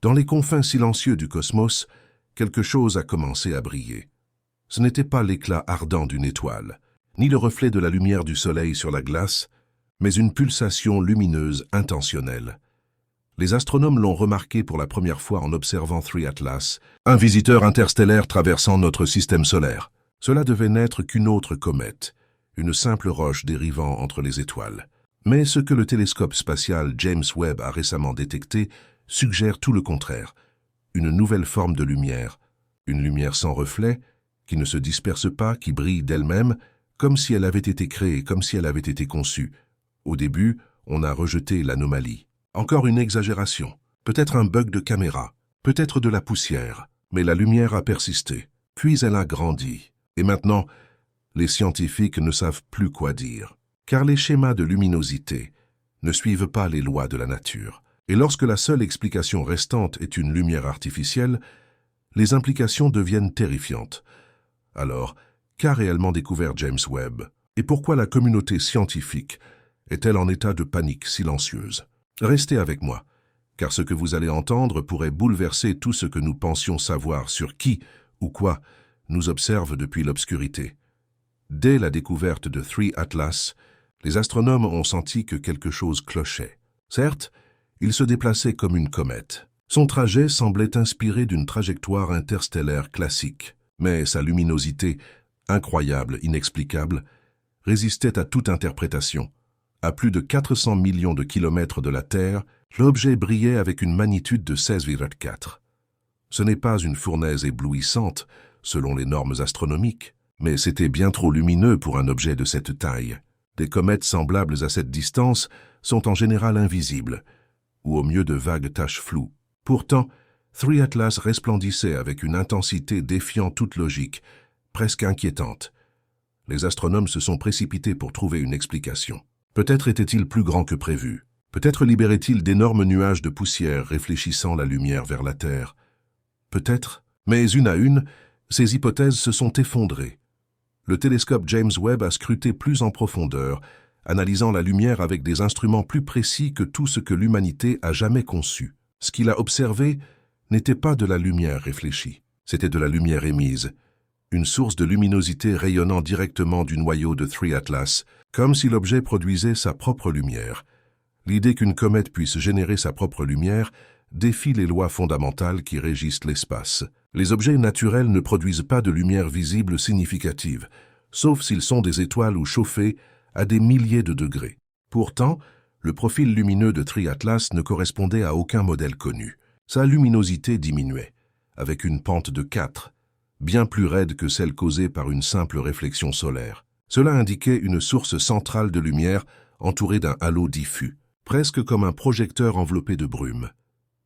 Dans les confins silencieux du cosmos, quelque chose a commencé à briller. Ce n'était pas l'éclat ardent d'une étoile, ni le reflet de la lumière du soleil sur la glace, mais une pulsation lumineuse intentionnelle. Les astronomes l'ont remarqué pour la première fois en observant 3 Atlas, un visiteur interstellaire traversant notre système solaire. Cela devait n'être qu'une autre comète, une simple roche dérivant entre les étoiles. Mais ce que le télescope spatial James Webb a récemment détecté suggère tout le contraire, une nouvelle forme de lumière, une lumière sans reflet, qui ne se disperse pas, qui brille d'elle-même, comme si elle avait été créée, comme si elle avait été conçue. Au début, on a rejeté l'anomalie. Encore une exagération, peut-être un bug de caméra, peut-être de la poussière, mais la lumière a persisté, puis elle a grandi. Et maintenant, les scientifiques ne savent plus quoi dire, car les schémas de luminosité ne suivent pas les lois de la nature. Et lorsque la seule explication restante est une lumière artificielle, les implications deviennent terrifiantes. Alors, qu'a réellement découvert James Webb? Et pourquoi la communauté scientifique est-elle en état de panique silencieuse? Restez avec moi, car ce que vous allez entendre pourrait bouleverser tout ce que nous pensions savoir sur qui ou quoi nous observe depuis l'obscurité. Dès la découverte de 3 Atlas, les astronomes ont senti que quelque chose clochait. Certes, il se déplaçait comme une comète. Son trajet semblait inspiré d'une trajectoire interstellaire classique, mais sa luminosité, incroyable, inexplicable, résistait à toute interprétation. À plus de 400 millions de kilomètres de la Terre, l'objet brillait avec une magnitude de 16,4. Ce n'est pas une fournaise éblouissante, selon les normes astronomiques, mais c'était bien trop lumineux pour un objet de cette taille. Des comètes semblables à cette distance sont en général invisibles, ou au mieux de vagues taches floues. Pourtant, 3 Atlas resplendissait avec une intensité défiant toute logique, presque inquiétante. Les astronomes se sont précipités pour trouver une explication. Peut-être était-il plus grand que prévu. Peut-être libérait-il d'énormes nuages de poussière réfléchissant la lumière vers la Terre. Peut-être, mais une à une, ces hypothèses se sont effondrées. Le télescope James Webb a scruté plus en profondeur, analysant la lumière avec des instruments plus précis que tout ce que l'humanité a jamais conçu. Ce qu'il a observé n'était pas de la lumière réfléchie, c'était de la lumière émise, une source de luminosité rayonnant directement du noyau de 3 Atlas, comme si l'objet produisait sa propre lumière. L'idée qu'une comète puisse générer sa propre lumière défie les lois fondamentales qui régissent l'espace. Les objets naturels ne produisent pas de lumière visible significative, sauf s'ils sont des étoiles ou chauffés à des milliers de degrés. Pourtant, le profil lumineux de 3 Atlas ne correspondait à aucun modèle connu. Sa luminosité diminuait, avec une pente de 4, bien plus raide que celle causée par une simple réflexion solaire. Cela indiquait une source centrale de lumière entourée d'un halo diffus, presque comme un projecteur enveloppé de brume.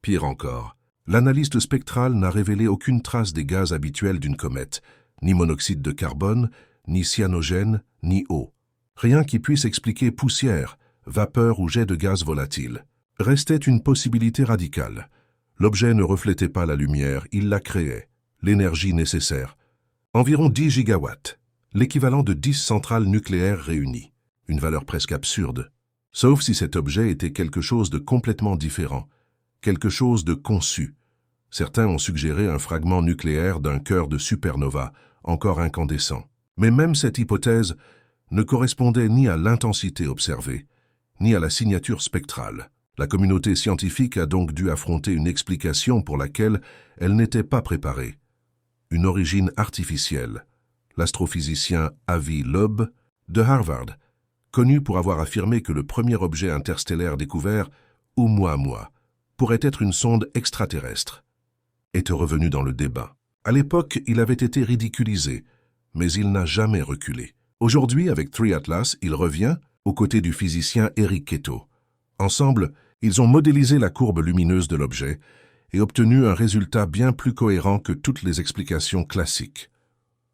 Pire encore, l'analyste spectrale n'a révélé aucune trace des gaz habituels d'une comète, ni monoxyde de carbone, ni cyanogène, ni eau. Rien qui puisse expliquer poussière, vapeur ou jet de gaz volatile. Restait une possibilité radicale. L'objet ne reflétait pas la lumière, il la créait, l'énergie nécessaire. Environ 10 gigawatts, l'équivalent de 10 centrales nucléaires réunies. Une valeur presque absurde. Sauf si cet objet était quelque chose de complètement différent, quelque chose de conçu. Certains ont suggéré un fragment nucléaire d'un cœur de supernova, encore incandescent. Mais même cette hypothèse ne correspondait ni à l'intensité observée, ni à la signature spectrale. La communauté scientifique a donc dû affronter une explication pour laquelle elle n'était pas préparée. Une origine artificielle. L'astrophysicien Avi Loeb de Harvard, connu pour avoir affirmé que le premier objet interstellaire découvert, Oumuamua, pourrait être une sonde extraterrestre, est revenu dans le débat. À l'époque, il avait été ridiculisé, mais il n'a jamais reculé. Aujourd'hui, avec 3 Atlas, il revient aux côtés du physicien Eric Ketto. Ensemble, ils ont modélisé la courbe lumineuse de l'objet et obtenu un résultat bien plus cohérent que toutes les explications classiques.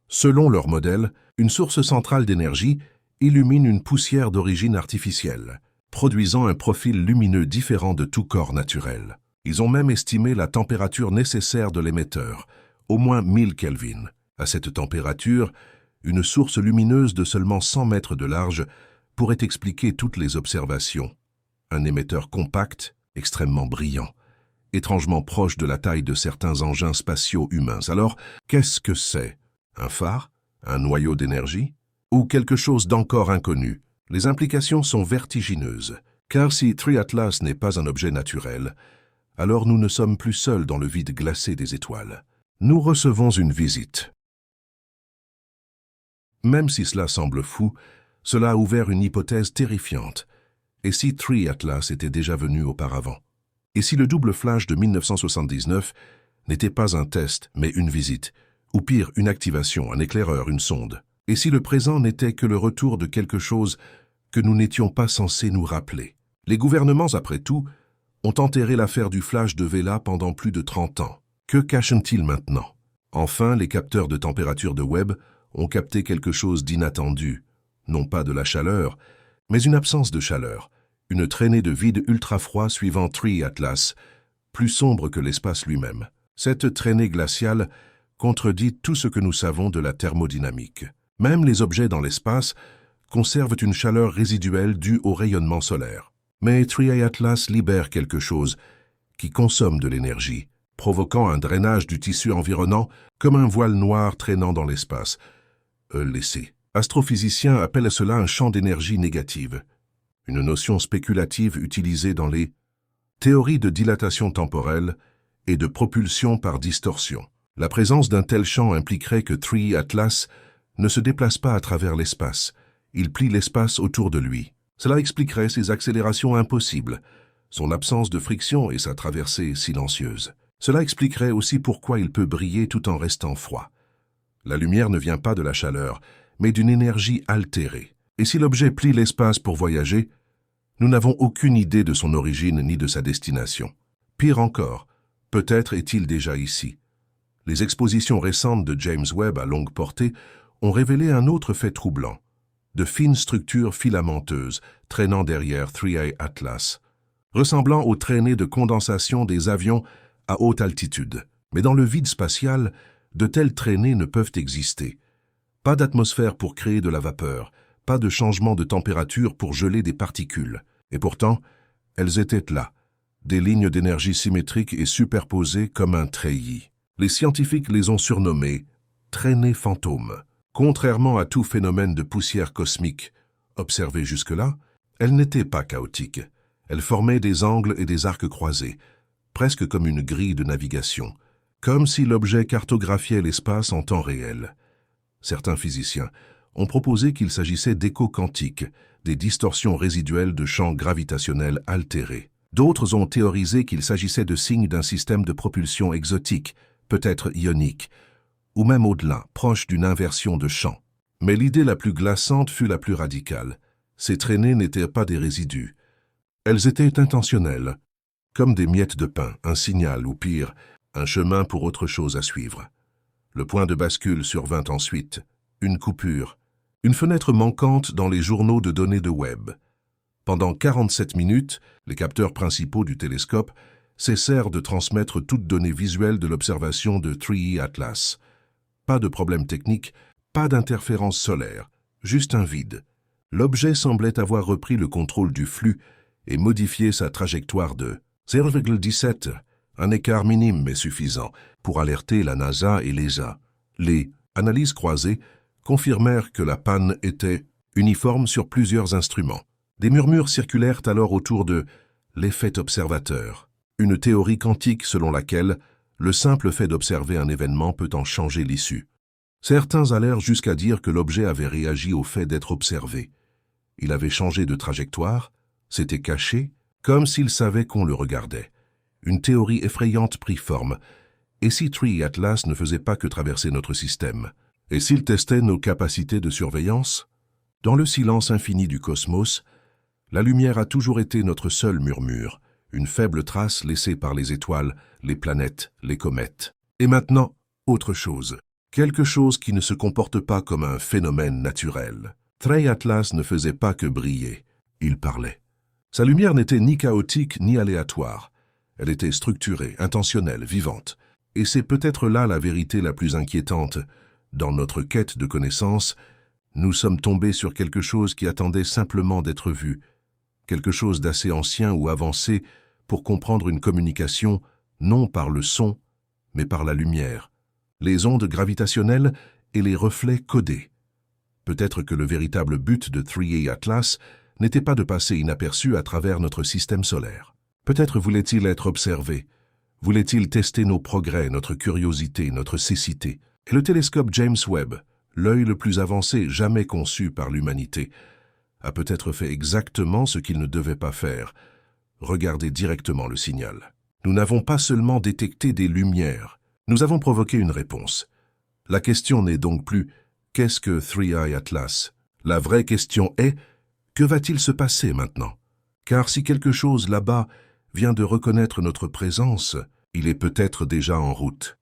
Selon leur modèle, une source centrale d'énergie illumine une poussière d'origine artificielle, produisant un profil lumineux différent de tout corps naturel. Ils ont même estimé la température nécessaire de l'émetteur, au moins 1000 Kelvin. À cette température, une source lumineuse de seulement 100 mètres de large pourrait expliquer toutes les observations. Un émetteur compact, extrêmement brillant, étrangement proche de la taille de certains engins spatiaux humains. Alors, qu'est-ce que c'est? Un phare? Un noyau d'énergie? Ou quelque chose d'encore inconnu? Les implications sont vertigineuses, car si 3 Atlas n'est pas un objet naturel, alors nous ne sommes plus seuls dans le vide glacé des étoiles. Nous recevons une visite. Même si cela semble fou, cela a ouvert une hypothèse terrifiante. Et si 3 Atlas était déjà venu auparavant? Et si le double flash de 1979 n'était pas un test, mais une visite? Ou pire, une activation, un éclaireur, une sonde? Et si le présent n'était que le retour de quelque chose que nous n'étions pas censés nous rappeler? Les gouvernements, après tout, ont enterré l'affaire du flash de Vela pendant plus de 30 ans. Que cachent-ils maintenant? Enfin, les capteurs de température de Webb ont capté quelque chose d'inattendu. Non pas de la chaleur, mais une absence de chaleur. Une traînée de vide ultra-froid suivant 3 Atlas, plus sombre que l'espace lui-même. Cette traînée glaciale contredit tout ce que nous savons de la thermodynamique. Même les objets dans l'espace conservent une chaleur résiduelle due au rayonnement solaire. Mais 3 Atlas libère quelque chose qui consomme de l'énergie, provoquant un drainage du tissu environnant comme un voile noir traînant dans l'espace. Les astrophysiciens appellent cela un champ d'énergie négative, une notion spéculative utilisée dans les théories de dilatation temporelle et de propulsion par distorsion. La présence d'un tel champ impliquerait que 3 Atlas ne se déplace pas à travers l'espace, il plie l'espace autour de lui. Cela expliquerait ses accélérations impossibles, son absence de friction et sa traversée silencieuse. Cela expliquerait aussi pourquoi il peut briller tout en restant froid. La lumière ne vient pas de la chaleur, mais d'une énergie altérée. Et si l'objet plie l'espace pour voyager, nous n'avons aucune idée de son origine ni de sa destination. Pire encore, peut-être est-il déjà ici. Les expositions récentes de James Webb à longue portée ont révélé un autre fait troublant. De fines structures filamenteuses traînant derrière 3 Atlas, ressemblant aux traînées de condensation des avions à haute altitude. Mais dans le vide spatial, de telles traînées ne peuvent exister. Pas d'atmosphère pour créer de la vapeur, pas de changement de température pour geler des particules. Et pourtant, elles étaient là, des lignes d'énergie symétriques et superposées comme un treillis. Les scientifiques les ont surnommées « traînées fantômes ». Contrairement à tout phénomène de poussière cosmique observé jusque-là, elles n'étaient pas chaotiques. Elles formaient des angles et des arcs croisés, presque comme une grille de navigation, comme si l'objet cartographiait l'espace en temps réel. Certains physiciens ont proposé qu'il s'agissait d'échos quantiques, des distorsions résiduelles de champs gravitationnels altérés. D'autres ont théorisé qu'il s'agissait de signes d'un système de propulsion exotique, peut-être ionique, ou même au-delà, proche d'une inversion de champ. Mais l'idée la plus glaçante fut la plus radicale. Ces traînées n'étaient pas des résidus. Elles étaient intentionnelles, comme des miettes de pain, un signal ou pire, un chemin pour autre chose à suivre. Le point de bascule survint ensuite, une coupure, une fenêtre manquante dans les journaux de données de Webb. Pendant 47 minutes, les capteurs principaux du télescope cessèrent de transmettre toute donnée visuelle de l'observation de 3 Atlas. Pas de problème technique, pas d'interférence solaire, juste un vide. L'objet semblait avoir repris le contrôle du flux et modifié sa trajectoire de 0,17, un écart minime mais suffisant pour alerter la NASA et l'ESA. Les analyses croisées confirmèrent que la panne était uniforme sur plusieurs instruments. Des murmures circulèrent alors autour de l'effet observateur, une théorie quantique selon laquelle le simple fait d'observer un événement peut en changer l'issue. Certains allèrent jusqu'à dire que l'objet avait réagi au fait d'être observé. Il avait changé de trajectoire, s'était caché, comme s'il savait qu'on le regardait. Une théorie effrayante prit forme. Et si 3 Atlas ne faisait pas que traverser notre système? Et s'il testait nos capacités de surveillance? Dans le silence infini du cosmos, la lumière a toujours été notre seul murmure, une faible trace laissée par les étoiles, les planètes, les comètes. Et maintenant, autre chose. Quelque chose qui ne se comporte pas comme un phénomène naturel. 3 Atlas ne faisait pas que briller, il parlait. Sa lumière n'était ni chaotique ni aléatoire. Elle était structurée, intentionnelle, vivante. Et c'est peut-être là la vérité la plus inquiétante. Dans notre quête de connaissances, nous sommes tombés sur quelque chose qui attendait simplement d'être vu, quelque chose d'assez ancien ou avancé pour comprendre une communication non par le son, mais par la lumière, les ondes gravitationnelles et les reflets codés. Peut-être que le véritable but de 3A Atlas n'était pas de passer inaperçu à travers notre système solaire. Peut-être voulait-il être observé, voulait-il tester nos progrès, notre curiosité, notre cécité. Et le télescope James Webb, l'œil le plus avancé jamais conçu par l'humanité, a peut-être fait exactement ce qu'il ne devait pas faire, regarder directement le signal. Nous n'avons pas seulement détecté des lumières, nous avons provoqué une réponse. La question n'est donc plus « Qu'est-ce que 3I Atlas ?» La vraie question est « Que va-t-il se passer maintenant ?» Car si quelque chose là-bas vient de reconnaître notre présence, il est peut-être déjà en route.